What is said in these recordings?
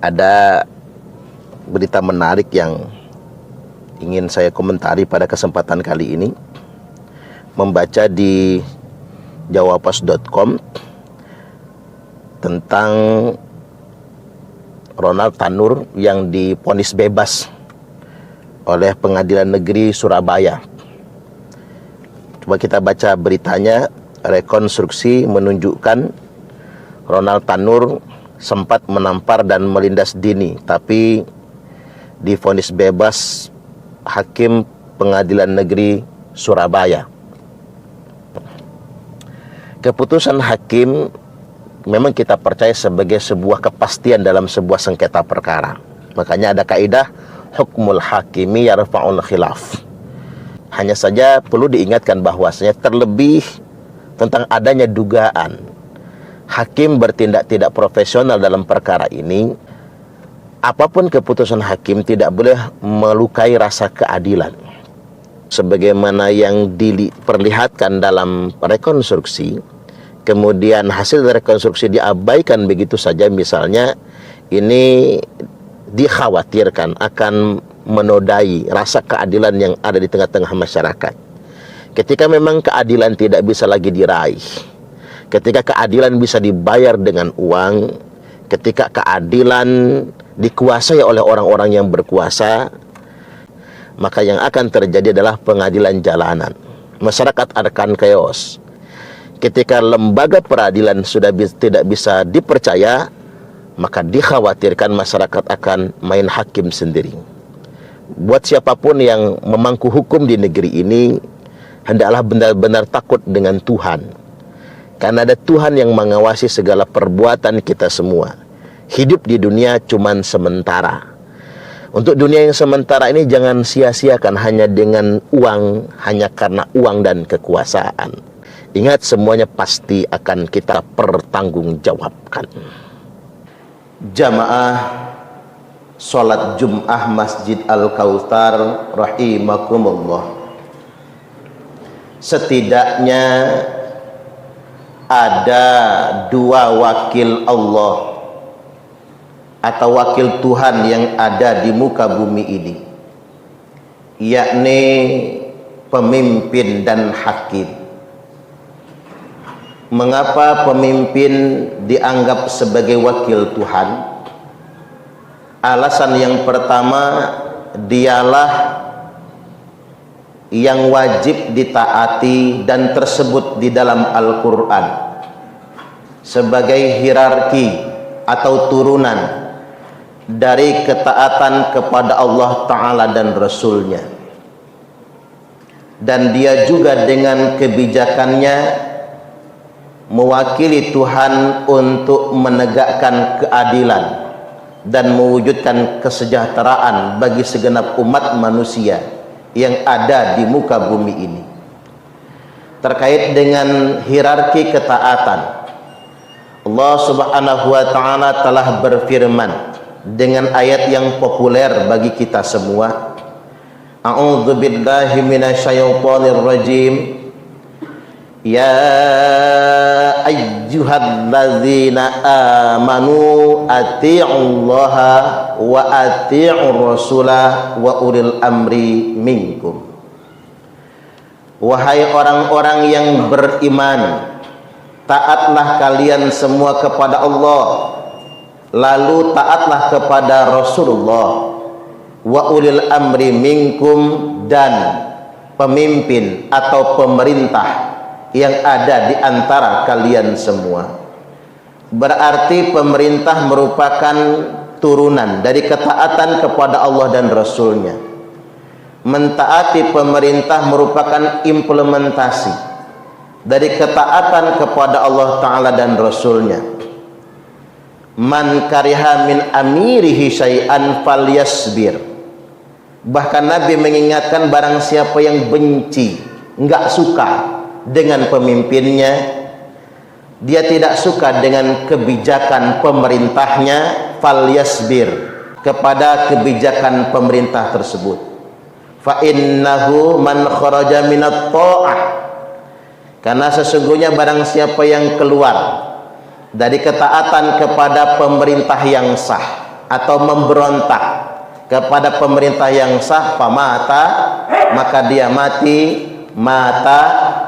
Ada berita menarik yang ingin saya komentari pada kesempatan kali ini. Membaca di jawapos.com tentang Ronald Tanur yang divonis bebas oleh Pengadilan Negeri Surabaya. Coba kita baca beritanya. Rekonstruksi menunjukkan Ronald Tanur sempat menampar dan melindas dini, tapi divonis bebas Hakim Pengadilan Negeri Surabaya. Keputusan hakim memang kita percaya sebagai sebuah kepastian dalam sebuah sengketa perkara. Makanya ada kaidah hukmul hakimi yarfa'ul khilaf. Hanya saja perlu diingatkan bahwasanya terlebih tentang adanya dugaan hakim bertindak tidak profesional dalam perkara ini, apapun keputusan hakim tidak boleh melukai rasa keadilan. Sebagaimana yang diperlihatkan dalam rekonstruksi, kemudian hasil rekonstruksi diabaikan begitu saja, misalnya ini dikhawatirkan akan menodai rasa keadilan yang ada di tengah-tengah masyarakat. Ketika memang keadilan tidak bisa lagi diraih, ketika keadilan bisa dibayar dengan uang, ketika keadilan dikuasai oleh orang-orang yang berkuasa, maka yang akan terjadi adalah pengadilan jalanan. Masyarakat akan chaos. Ketika lembaga peradilan sudah tidak bisa dipercaya, maka dikhawatirkan masyarakat akan main hakim sendiri. Buat siapapun yang memangku hukum di negeri ini, hendaklah benar-benar takut dengan Tuhan. Karena ada Tuhan yang mengawasi segala perbuatan kita semua. Hidup di dunia cuman sementara. Untuk dunia yang sementara ini jangan sia-siakan hanya dengan uang, hanya karena uang dan kekuasaan. Ingat, semuanya pasti akan kita pertanggungjawabkan. Jamaah sholat Jum'ah Masjid Al-Kautsar rahimakumullah. Setidaknya ada dua wakil Allah atau wakil Tuhan yang ada di muka bumi ini, yakni pemimpin dan hakim. Mengapa pemimpin dianggap sebagai wakil Tuhan? Alasan yang pertama, dialah yang wajib ditaati dan tersebut di dalam Al-Quran sebagai hierarki atau turunan dari ketaatan kepada Allah Ta'ala dan Rasulnya. Dan dia juga dengan kebijakannya mewakili Tuhan untuk menegakkan keadilan dan mewujudkan kesejahteraan bagi segenap umat manusia yang ada di muka bumi ini. Terkait dengan hierarki ketaatan, Allah Subhanahu wa Ta'ala telah berfirman dengan ayat yang populer bagi kita semua. A'udzu billahi minasyaitonir rajim. Ya ayyuhalladzina amanu ati'ullaha wa ati'ur rasulah wa ulil amri minkum. Wahai orang-orang yang beriman, taatlah kalian semua kepada Allah, lalu taatlah kepada Rasulullah, wa ulil amri minkum, dan pemimpin atau pemerintah yang ada di antara kalian semua. Berarti pemerintah merupakan turunan dari ketaatan kepada Allah dan Rasulnya. Mentaati pemerintah merupakan implementasi dari ketaatan kepada Allah Ta'ala dan Rasulnya. Man kariha min amirihi syai'an falyasbir. Bahkan Nabi mengingatkan, barang siapa yang benci, enggak suka dengan pemimpinnya, dia tidak suka dengan kebijakan pemerintahnya, falyasbir, kepada kebijakan pemerintah tersebut. Fa innahu man kharaja minat ta'ah, karena sesungguhnya barang siapa yang keluar dari ketaatan kepada pemerintah yang sah, atau memberontak kepada pemerintah yang sah, pamata, maka dia mati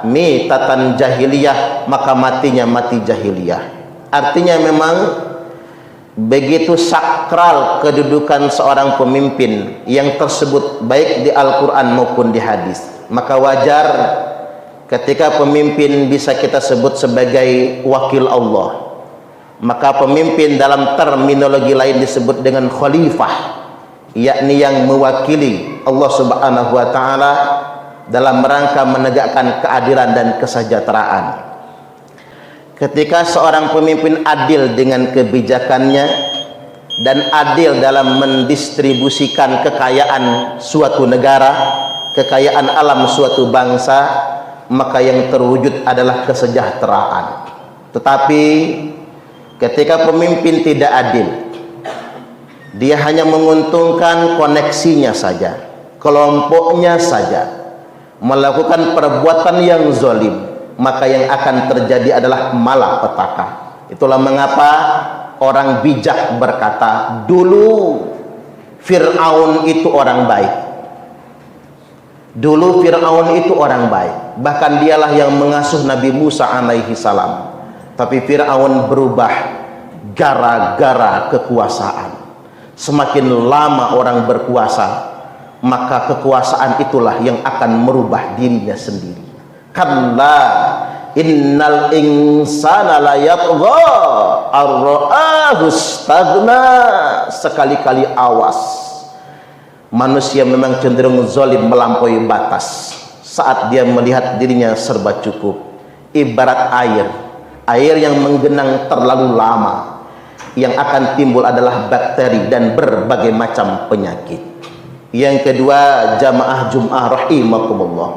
mitatan jahiliyah, maka matinya mati jahiliyah. Artinya memang begitu sakral kedudukan seorang pemimpin yang tersebut baik di Al-Quran maupun di hadis. Maka wajar ketika pemimpin bisa kita sebut sebagai wakil Allah. Maka pemimpin dalam terminologi lain disebut dengan khalifah, yakni yang mewakili Allah Subhanahu wa taala dalam rangka menegakkan keadilan dan kesejahteraan. Ketika seorang pemimpin adil dengan kebijakannya dan adil dalam mendistribusikan kekayaan suatu negara, kekayaan alam suatu bangsa, maka yang terwujud adalah kesejahteraan. Tetapi ketika pemimpin tidak adil, dia hanya menguntungkan koneksinya saja, kelompoknya saja, melakukan perbuatan yang zalim, maka yang akan terjadi adalah malapetaka. Itulah mengapa orang bijak berkata, dulu Fir'aun itu orang baik. Dulu Fir'aun itu orang baik. Bahkan dialah yang mengasuh Nabi Musa alaihi salam. Tapi Fir'aun berubah gara-gara kekuasaan. Semakin lama orang berkuasa, maka kekuasaan itulah yang akan merubah dirinya sendiri. Kalla innal insana la yatgha ar-ra'ahu istaghna. Sekali-kali awas, manusia memang cenderung zalim melampaui batas saat dia melihat dirinya serba cukup. Ibarat air yang menggenang terlalu lama, yang akan timbul adalah bakteri dan berbagai macam penyakit. Yang kedua, jamaah Jum'ah rahimakumullah,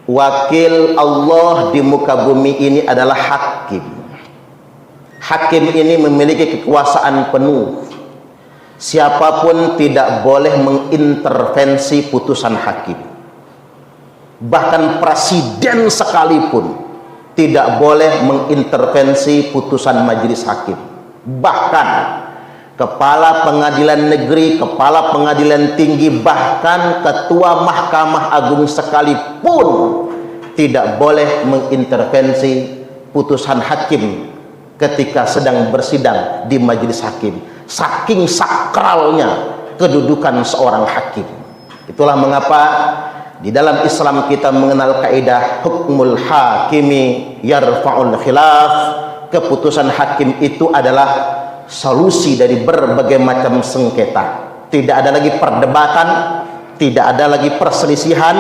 wakil Allah di muka bumi ini adalah hakim. Hakim ini memiliki kekuasaan penuh. Siapapun tidak boleh mengintervensi putusan hakim. Bahkan presiden sekalipun tidak boleh mengintervensi putusan majelis hakim. Bahkan kepala pengadilan negeri, kepala pengadilan tinggi, bahkan ketua Mahkamah Agung sekalipun tidak boleh mengintervensi putusan hakim ketika sedang bersidang di majelis hakim. Saking sakralnya kedudukan seorang hakim. Itulah mengapa di dalam Islam kita mengenal kaidah hukmul hakimi yarfa'ul khilaf. Keputusan hakim itu adalah solusi dari berbagai macam sengketa. Tidak ada lagi perdebatan, tidak ada lagi perselisihan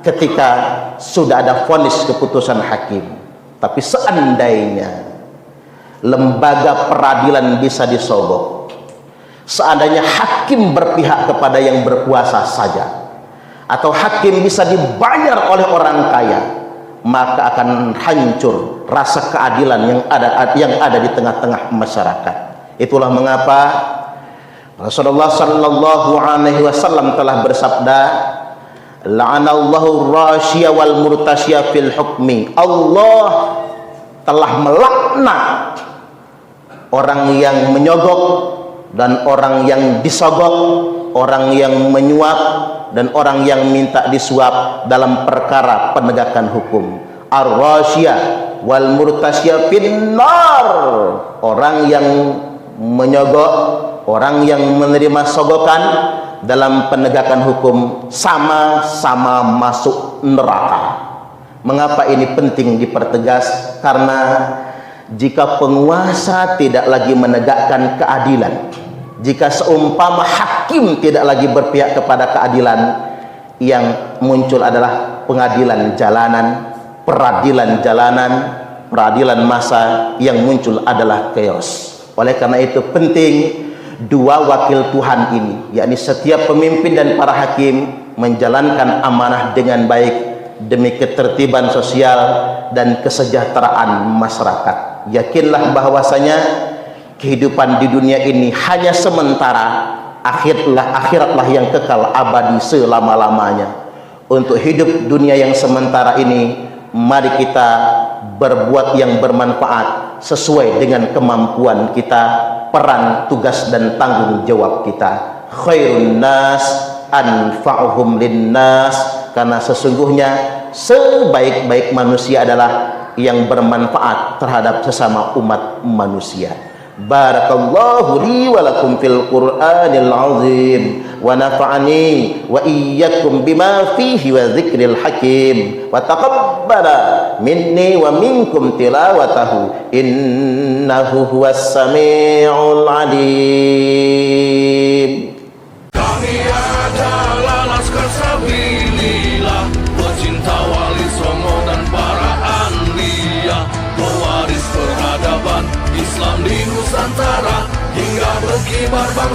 ketika sudah ada vonis keputusan hakim. Tapi seandainya lembaga peradilan bisa disogok, seandainya hakim berpihak kepada yang berkuasa saja, atau hakim bisa dibayar oleh orang kaya, maka akan hancur rasa keadilan yang ada di tengah-tengah masyarakat. Itulah mengapa Rasulullah sallallahu alaihi wasallam telah bersabda, la'anallahu rasyiya wal murtasyiya fil hukmi. Allah telah melaknat orang yang menyogok dan orang yang disogok, orang yang menyuap dan orang yang minta disuap dalam perkara penegakan hukum. Ar-rasyiyah wal murtasyiya finnar. Orang yang menyogok, orang yang menerima sogokan dalam penegakan hukum sama-sama masuk neraka. Mengapa ini penting dipertegas? Karena jika penguasa tidak lagi menegakkan keadilan, jika seumpama hakim tidak lagi berpihak kepada keadilan, yang muncul adalah pengadilan jalanan, peradilan massa, yang muncul adalah chaos. Oleh karena itu penting dua wakil Tuhan ini, yakni setiap pemimpin dan para hakim menjalankan amanah dengan baik demi ketertiban sosial dan kesejahteraan masyarakat. Yakinlah bahwasanya kehidupan di dunia ini hanya sementara, akhiratlah yang kekal abadi selama-lamanya. Untuk hidup dunia yang sementara ini, mari kita berbuat yang bermanfaat sesuai dengan kemampuan kita, peran, tugas dan tanggung jawab kita. Khairun nas anfa'uhum linnas, karena sesungguhnya sebaik-baik manusia adalah yang bermanfaat terhadap sesama umat manusia. Barakallahu li wa lakum fil Qur'anil azim wa nafa'ani wa iyyakum bima fihi wa dzikril hakim wa taqabbala minni wa minkum tilawatahu innahu huwas samiul alim. Kami adalah Laskar Sabilillah, pecinta Wali Songo dan para anbiya, pewaris peradaban Islam di Nusantara, hingga berkibar bangsa